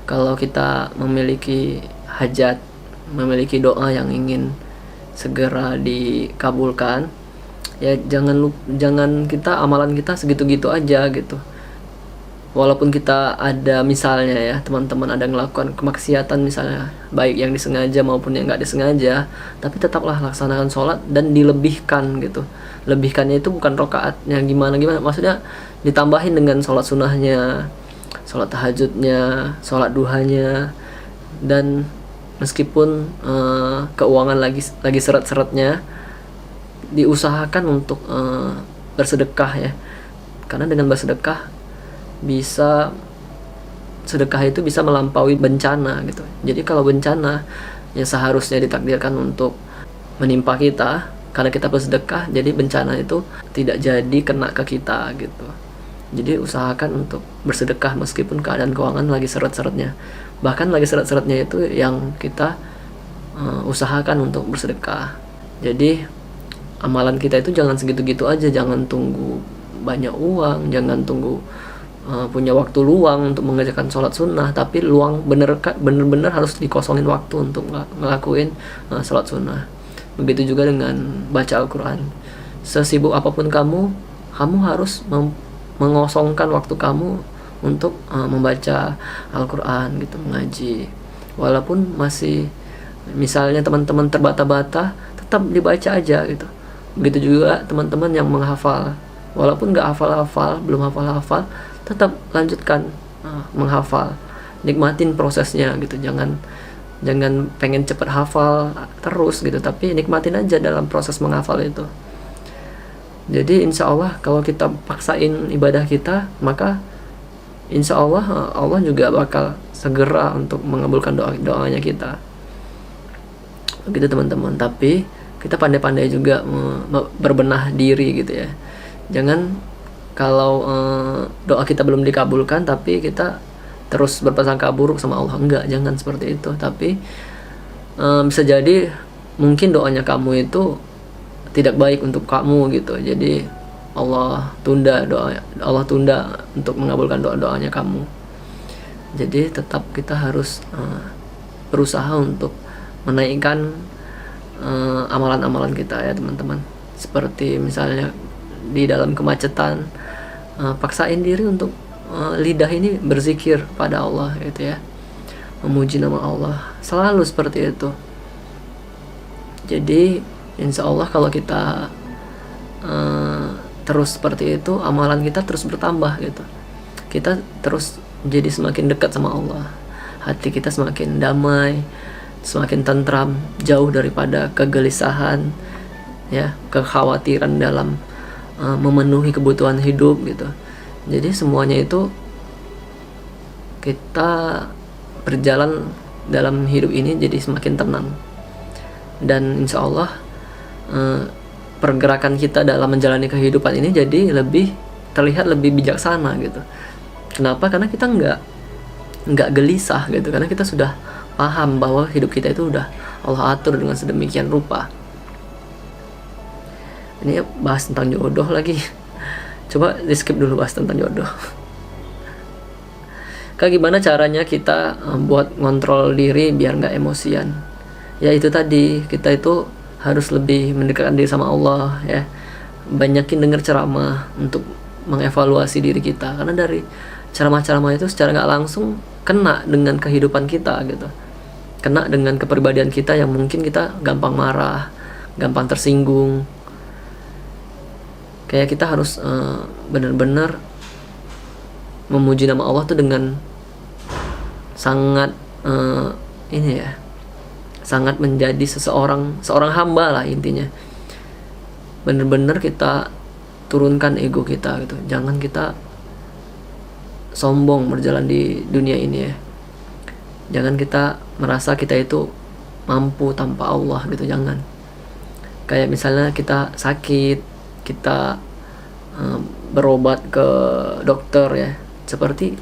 Kalau kita memiliki hajat, memiliki doa yang ingin segera dikabulkan, ya jangan kita amalan kita segitu-gitu aja gitu. Walaupun kita ada misalnya ya teman-teman ada melakukan kemaksiatan misalnya, baik yang disengaja maupun yang nggak disengaja, tapi tetaplah laksanakan sholat dan dilebihkan gitu. Lebihkannya itu bukan rokaatnya gimana, maksudnya ditambahin dengan sholat sunnahnya, sholat tahajudnya, sholat duhanya. Dan meskipun keuangan lagi seret-seretnya, diusahakan untuk bersedekah ya, karena dengan bersedekah sedekah itu bisa melampaui bencana gitu. Jadi kalau bencana yang seharusnya ditakdirkan untuk menimpa kita, karena kita bersedekah, jadi bencana itu tidak jadi kena ke kita gitu. Jadi usahakan untuk bersedekah meskipun keadaan keuangan lagi seret-seretnya. Bahkan lagi seret-seretnya itu yang kita usahakan untuk bersedekah. Jadi amalan kita itu jangan segitu-gitu aja, jangan tunggu banyak uang, jangan tunggu punya waktu luang untuk mengerjakan sholat sunnah, tapi luang bener-bener harus dikosongin waktu untuk ngelakuin sholat sunnah. Begitu juga dengan baca Al-Quran. Sesibuk apapun kamu harus mengosongkan waktu kamu untuk membaca Al-Quran gitu, mengaji. Walaupun masih misalnya teman-teman terbata-bata, tetap dibaca aja gitu. Begitu juga teman-teman yang menghafal, walaupun belum hafal-hafal, tetap lanjutkan menghafal, nikmatin prosesnya gitu. Jangan pengen cepet hafal terus gitu, tapi nikmatin aja dalam proses menghafal itu. Jadi insya Allah kalau kita paksain ibadah kita, maka insya Allah Allah juga bakal segera untuk mengabulkan doanya kita. Begitu teman-teman. Tapi kita pandai-pandai juga berbenah diri gitu ya. Jangan kalau doa kita belum dikabulkan tapi kita terus berprasangka buruk sama Allah. Enggak, jangan seperti itu. Tapi bisa jadi mungkin doanya kamu itu tidak baik untuk kamu gitu. Jadi Allah tunda untuk mengabulkan doanya kamu. Jadi tetap kita harus berusaha untuk menaikkan amalan-amalan kita ya teman-teman. Seperti misalnya di dalam kemacetan, paksain diri untuk lidah ini berzikir pada Allah gitu ya, memuji nama Allah, selalu seperti itu. Jadi insya Allah kalau kita terus seperti itu, amalan kita terus bertambah gitu. Kita terus jadi semakin dekat sama Allah, hati kita semakin damai, semakin tentram, jauh daripada kegelisahan ya, kekhawatiran dalam memenuhi kebutuhan hidup gitu. Jadi semuanya itu kita berjalan dalam hidup ini jadi semakin tenang. Dan insya Allah pergerakan kita dalam menjalani kehidupan ini jadi terlihat lebih bijaksana gitu. Kenapa? Karena kita nggak gelisah gitu, karena kita sudah paham bahwa hidup kita itu udah Allah atur dengan sedemikian rupa. Ini bahas tentang jodoh lagi. Coba di skip dulu bahas tentang jodoh. Kayak gimana caranya kita buat ngontrol diri biar nggak emosian? Ya itu tadi, kita itu harus lebih mendekatkan diri sama Allah ya. Banyakin dengar ceramah untuk mengevaluasi diri kita, karena dari ceramah-ceramah itu secara nggak langsung kena dengan kehidupan kita gitu. Kena dengan kepribadian kita yang mungkin kita gampang marah, gampang tersinggung. Kayak kita harus benar-benar memuji nama Allah tuh dengan sangat sangat menjadi seorang hamba lah intinya. Benar-benar kita turunkan ego kita gitu. Jangan kita sombong berjalan di dunia ini ya. Jangan kita merasa kita itu mampu tanpa Allah gitu, jangan. Kayak misalnya kita sakit, kita berobat ke dokter ya, seperti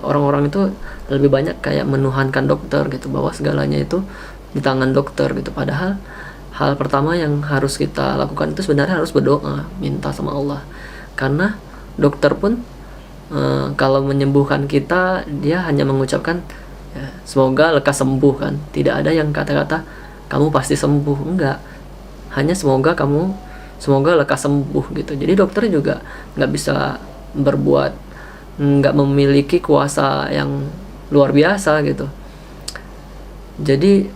orang-orang itu lebih banyak kayak menuhankan dokter gitu, bahwa segalanya itu di tangan dokter gitu. Padahal hal pertama yang harus kita lakukan itu sebenarnya harus berdoa, minta sama Allah. Karena dokter pun kalau menyembuhkan kita, dia hanya mengucapkan ya, semoga lekas sembuh kan. Tidak ada yang kata-kata kamu pasti sembuh, enggak, hanya semoga lekas sembuh gitu. Jadi dokter juga nggak bisa berbuat, nggak memiliki kuasa yang luar biasa gitu. Jadi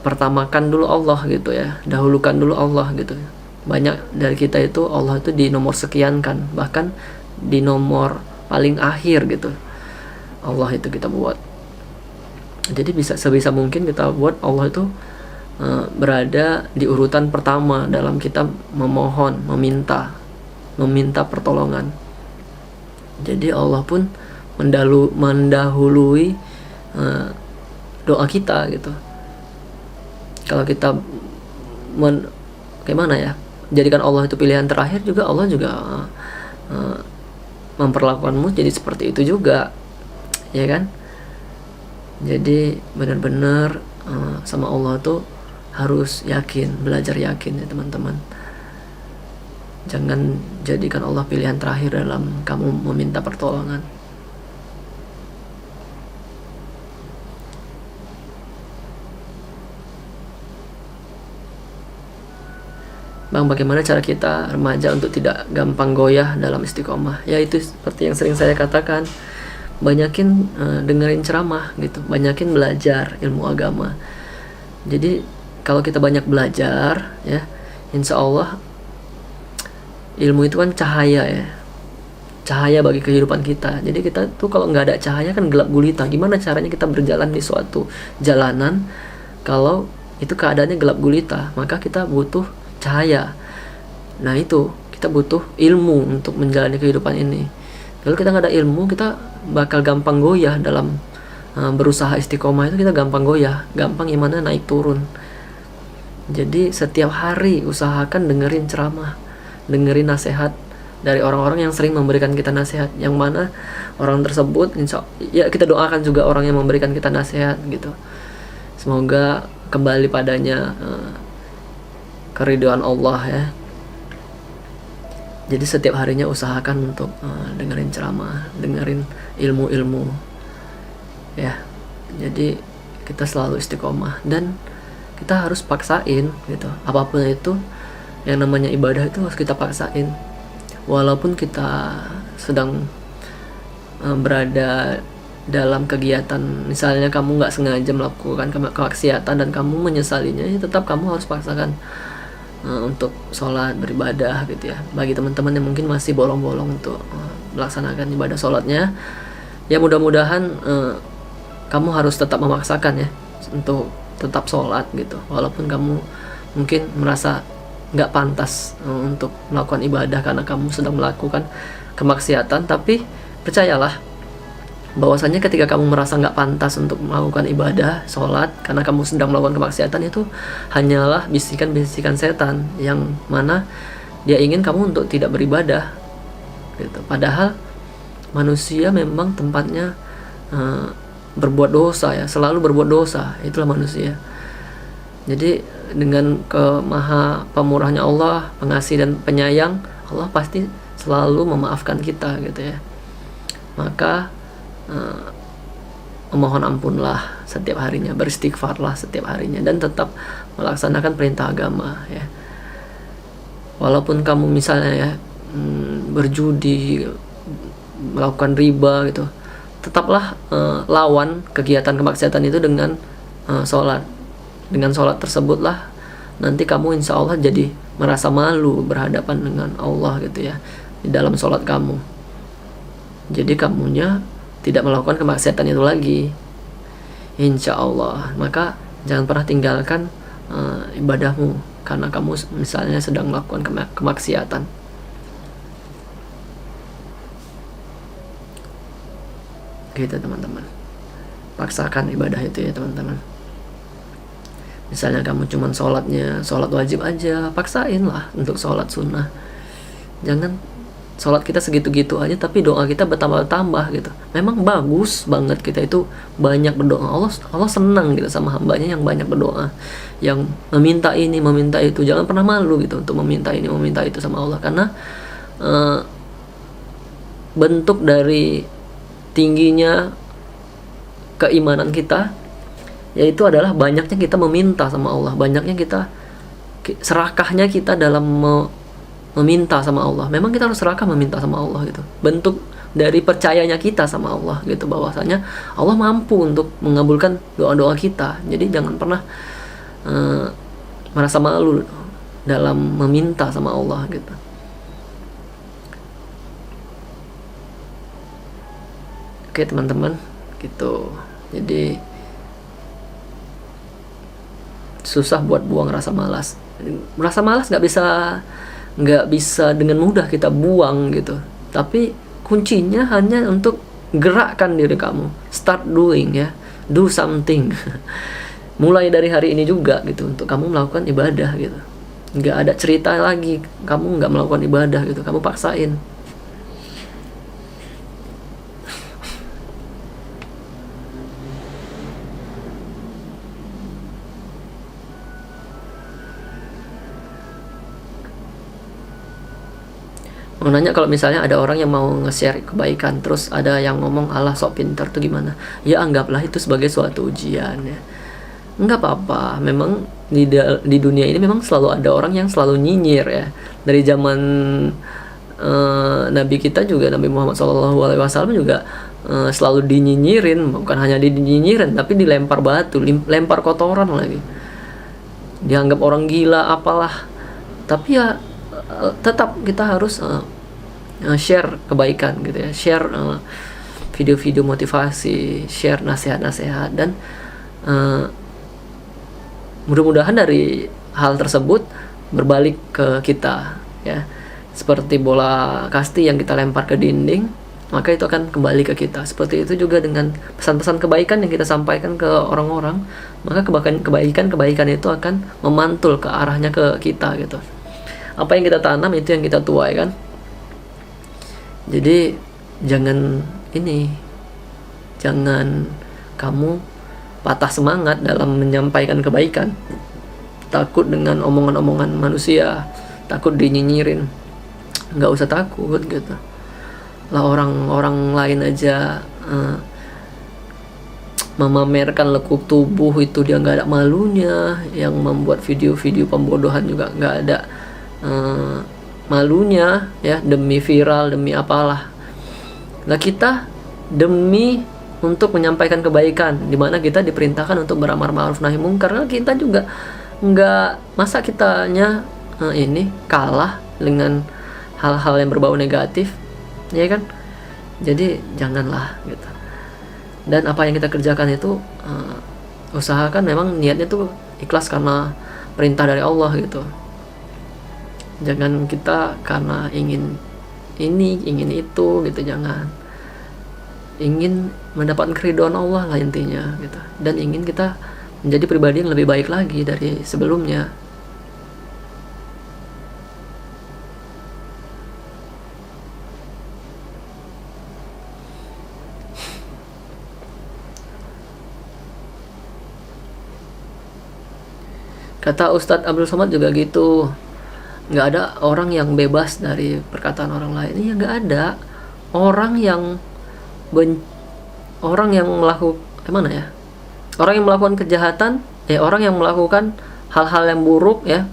pertamakan dulu Allah gitu ya, dahulukan dulu Allah gitu. Banyak dari kita itu Allah itu di nomor sekian kan, bahkan di nomor paling akhir gitu Allah itu kita buat. Jadi sebisa mungkin kita buat Allah itu berada di urutan pertama dalam kita memohon, meminta pertolongan. Jadi Allah pun mendahului doa kita gitu. Kalau kita gimana ya, jadikan Allah itu pilihan terakhir, juga Allah juga memperlakukanmu jadi seperti itu juga, ya kan? Jadi benar-benar sama Allah tuh harus yakin, belajar yakin ya teman-teman. Jangan jadikan Allah pilihan terakhir dalam kamu meminta pertolongan. Bang, bagaimana cara kita remaja untuk tidak gampang goyah dalam istiqomah? Ya itu seperti yang sering saya katakan, banyakin dengerin ceramah gitu, banyakin belajar ilmu agama. Jadi kalau kita banyak belajar ya, insya Allah ilmu itu kan cahaya ya, cahaya bagi kehidupan kita. Jadi kita tuh kalau nggak ada cahaya kan gelap gulita. Gimana caranya kita berjalan di suatu jalanan kalau itu keadaannya gelap gulita? Maka kita butuh cahaya. Nah itu kita butuh ilmu untuk menjalani kehidupan ini. Kalau kita nggak ada ilmu, kita bakal gampang goyah dalam berusaha istiqomah. Itu kita gampang goyah, gampang imannya naik turun. Jadi setiap hari usahakan dengerin ceramah, dengerin nasihat dari orang-orang yang sering memberikan kita nasihat, yang mana orang tersebut ya kita doakan juga orang yang memberikan kita nasihat gitu. Semoga kembali padanya keridhaan Allah ya. Jadi setiap harinya usahakan untuk dengerin ceramah, dengerin ilmu-ilmu ya. Jadi kita selalu istiqomah dan kita harus paksain gitu. Apapun itu yang namanya ibadah itu harus kita paksain. Walaupun kita sedang berada dalam kegiatan, misalnya kamu nggak sengaja melakukan kemaksiatan dan kamu menyesalinya, ya tetap kamu harus paksakan untuk sholat, beribadah gitu ya. Bagi teman-teman yang mungkin masih bolong-bolong untuk melaksanakan ibadah sholatnya, ya mudah-mudahan kamu harus tetap memaksakan ya untuk tetap sholat gitu, walaupun kamu mungkin merasa nggak pantas untuk melakukan ibadah karena kamu sedang melakukan kemaksiatan. Tapi percayalah bahwasanya ketika kamu merasa nggak pantas untuk melakukan ibadah sholat karena kamu sedang melakukan kemaksiatan, itu hanyalah bisikan-bisikan setan yang mana dia ingin kamu untuk tidak beribadah gitu. Padahal manusia memang tempatnya berbuat dosa ya, selalu berbuat dosa, itulah manusia. Jadi dengan maha pemurahnya Allah, pengasih dan penyayang, Allah pasti selalu memaafkan kita gitu ya. Maka memohon ampunlah setiap harinya, beristighfarlah setiap harinya, dan tetap melaksanakan perintah agama ya. Walaupun kamu misalnya ya berjudi, melakukan riba gitu, tetaplah lawan kegiatan kemaksiatan itu dengan sholat. Dengan sholat tersebutlah nanti kamu insya Allah jadi merasa malu berhadapan dengan Allah gitu ya, di dalam sholat kamu. Jadi kamunya tidak melakukan kemaksiatan itu lagi, insya Allah. Maka jangan pernah tinggalkan ibadahmu karena kamu misalnya sedang melakukan kemaksiatan. Gitu teman-teman, paksakan ibadah itu ya teman-teman. Misalnya kamu cuman sholat wajib aja, paksain lah untuk sholat sunnah. Jangan sholat kita segitu-gitu aja tapi doa kita bertambah-tambah gitu. Memang bagus banget kita itu banyak berdoa. Allah senang gitu sama hambanya yang banyak berdoa, yang meminta ini meminta itu. Jangan pernah malu gitu untuk meminta ini meminta itu sama Allah, karena bentuk dari tingginya keimanan kita, yaitu adalah banyaknya kita meminta sama Allah, banyaknya kita serakahnya kita dalam meminta sama Allah. Memang kita harus serakah meminta sama Allah gitu. Bentuk dari percayanya kita sama Allah gitu, bahwasanya Allah mampu untuk mengabulkan doa-doa kita. Jadi jangan pernah merasa malu dalam meminta sama Allah gitu. Oke teman-teman, gitu. Jadi susah buat buang rasa malas. Rasa malas nggak bisa dengan mudah kita buang gitu. Tapi kuncinya hanya untuk gerakkan diri kamu, start doing ya, do something. Mulai dari hari ini juga gitu, untuk kamu melakukan ibadah gitu. Nggak ada cerita lagi kamu nggak melakukan ibadah gitu, kamu paksain. Mau nanya, kalau misalnya ada orang yang mau nge-share kebaikan, terus ada yang ngomong Allah sok pintar tuh gimana? Ya anggaplah itu sebagai suatu ujian ya. Nggak apa-apa, memang di dunia ini memang selalu ada orang yang selalu nyinyir ya. Dari zaman Nabi kita juga, Nabi Muhammad SAW juga selalu dinyinyirin, bukan hanya dinyinyirin tapi dilempar batu, lempar kotoran lagi. Dianggap orang gila apalah. Tapi ya tetap kita harus share kebaikan gitu ya, share video-video motivasi, share nasihat-nasihat, dan mudah-mudahan dari hal tersebut berbalik ke kita ya, seperti bola kasti yang kita lempar ke dinding, maka itu akan kembali ke kita. Seperti itu juga dengan pesan-pesan kebaikan yang kita sampaikan ke orang-orang, maka kebaikan itu akan memantul ke arahnya ke kita gitu. Apa yang kita tanam itu yang kita tuai kan. Jadi jangan kamu patah semangat dalam menyampaikan kebaikan, takut dengan omongan-omongan manusia, takut dinyinyirin. Nggak usah takut gitu lah. Orang lain aja memamerkan lekuk tubuh itu dia nggak ada malunya, yang membuat video-video pembodohan juga nggak ada malunya ya, demi viral, demi apalah. Nah kita demi untuk menyampaikan kebaikan, dimana kita diperintahkan untuk beramar ma'ruf nahi munkar, karena kita juga nggak, masa kitanya ini kalah dengan hal-hal yang berbau negatif ya kan. Jadi janganlah gitu. Dan apa yang kita kerjakan itu usahakan memang niatnya tuh ikhlas karena perintah dari Allah gitu. Jangan kita karena ingin ini, ingin itu gitu, jangan. Ingin mendapatkan keridhaan Allah lah intinya gitu. Dan ingin kita menjadi pribadi yang lebih baik lagi dari sebelumnya. Kata Ustadz Abdul Somad juga gitu. Nggak ada orang yang bebas dari perkataan orang lain. Iya, nggak ada orang yang orang yang melakukan kejahatan, orang yang melakukan hal-hal yang buruk ya,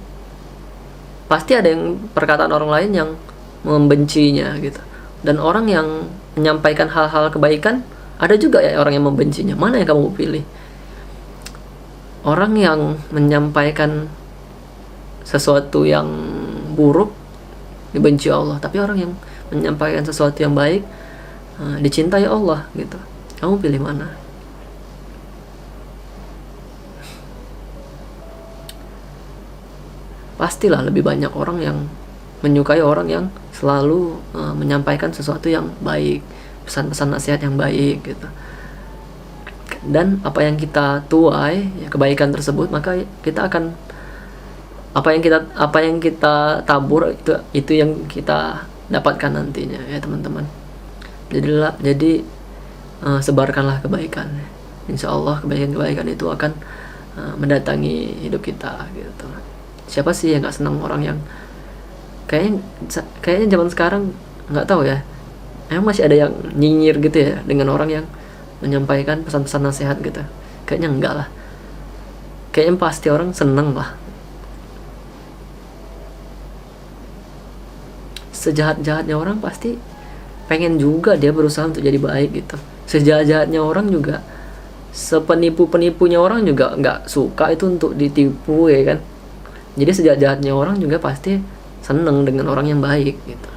pasti ada yang perkataan orang lain yang membencinya gitu. Dan orang yang menyampaikan hal-hal kebaikan, ada juga ya orang yang membencinya. Mana yang kamu pilih? Orang yang menyampaikan sesuatu yang buruk dibenci Allah, tapi orang yang menyampaikan sesuatu yang baik dicintai Allah gitu. Kamu pilih mana? Pastilah lebih banyak orang yang menyukai orang yang selalu menyampaikan sesuatu yang baik, pesan-pesan nasihat yang baik gitu. Dan apa yang kita tuai ya, kebaikan tersebut, maka kita akan apa yang kita tabur itu yang kita dapatkan nantinya ya teman-teman. Jadi sebarkanlah kebaikan. Insya Allah kebaikan itu akan mendatangi hidup kita gitu. Siapa sih yang nggak senang orang yang kayaknya zaman sekarang nggak tahu ya, emang masih ada yang nyinyir gitu ya dengan orang yang menyampaikan pesan-pesan nasihat gitu? Kayaknya enggak lah. Kayaknya pasti orang seneng lah. Sejahat-jahatnya orang pasti pengen juga dia berusaha untuk jadi baik gitu. Sejahat-jahatnya orang juga, sepenipu-penipunya orang juga nggak suka itu untuk ditipu, ya kan. Jadi sejahat-jahatnya orang juga pasti seneng dengan orang yang baik gitu.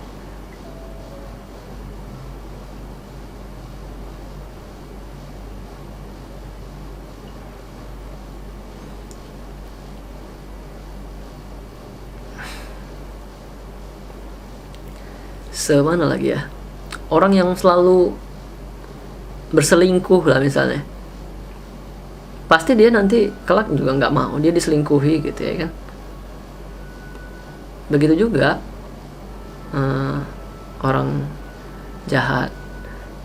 Semana lagi ya, orang yang selalu berselingkuh lah misalnya, pasti dia nanti kelak juga nggak mau dia diselingkuhi gitu, ya kan. Begitu juga orang jahat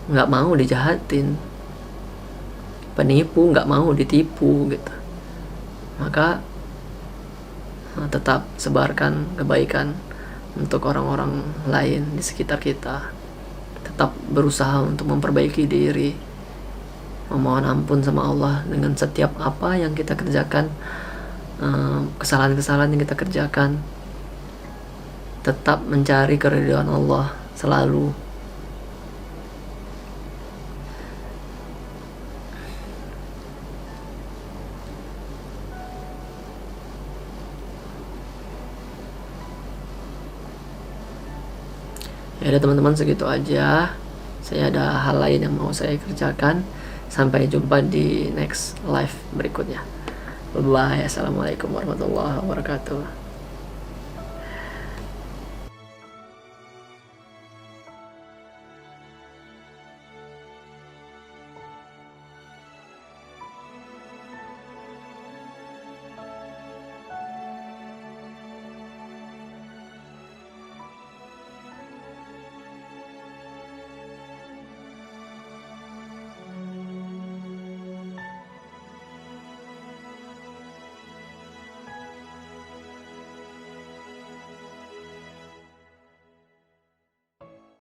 nggak mau dijahatin, penipu nggak mau ditipu gitu. Maka tetap sebarkan kebaikan untuk orang-orang lain di sekitar kita. Tetap berusaha untuk memperbaiki diri, memohon ampun sama Allah dengan setiap apa yang kita kerjakan, kesalahan-kesalahan yang kita kerjakan. Tetap mencari keridhaan Allah selalu. Ya udah teman-teman, segitu aja. Saya ada hal lain yang mau saya kerjakan. Sampai jumpa di next live berikutnya. Bye bye. Assalamualaikum warahmatullahi wabarakatuh.